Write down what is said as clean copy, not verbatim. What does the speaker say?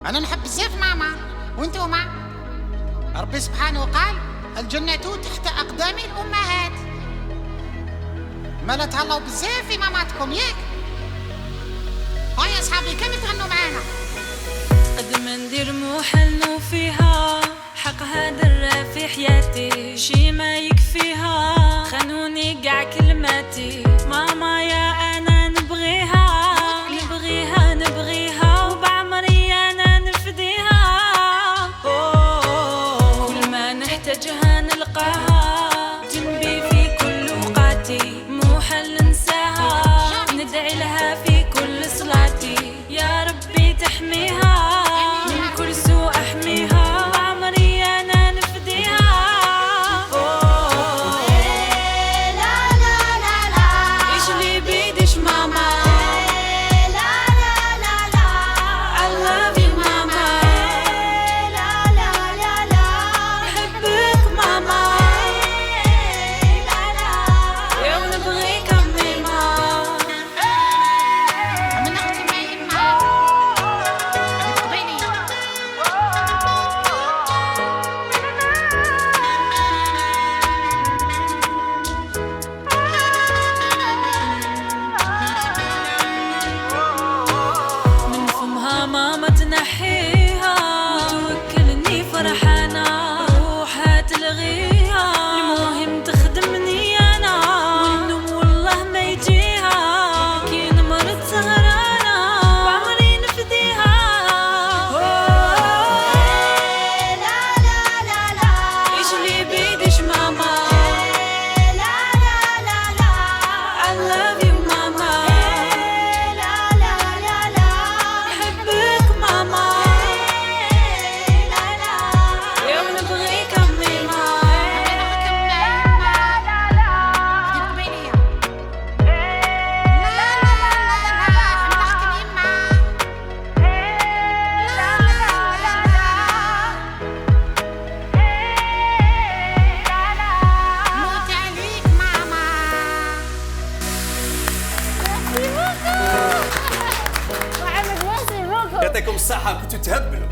أنا نحب بزاف ماما. وانتوما؟ ربي سبحانه قال الجنة تحت أقدام الأمهات. مالا تهلاو بزاف في ماماتكم ياك؟ هيا أصحابي كم تغنوا معانا؟ قد ما ندير محل فيها حقها درا في حياتي شي ما يكفيها خانوني قاع كلماتي ماما يا أنا نبغيها نبغيها نبغيها وبعمري أنا نفديها كل ما نحتاجها نلقاها جنبي في كل وقاتي محل ننساها ندعي لها في كل صلاتي يا ربي تحميها من كل سوء احميها عمري انا نفديها لا لا لا لا ايش اللي بيدش ماما لا لا لا لا I love you ماما لا لا لا لا بحبك ماما لا لا يوم نبغيك امي ماما من أختي ما يما قبيلي. من فمها ماما تنحيها وتوكلني فرحانة روحها تلغيها المهم تخدمني أنا والنوم والله ما يجيها كي نمرض سهرانة وعمري نفديها لا لا لا لا إيش اللي بيدش ماما لا لا لا لا I love you ماما لا لا لا لا بحبك ماما لا لا يوم نبغيك أمي ماما هذه قبيلية. لا لا لا لا من أختي يما. موت عليك ماما. يعطيكم الصحة كنتوا تهبلوا.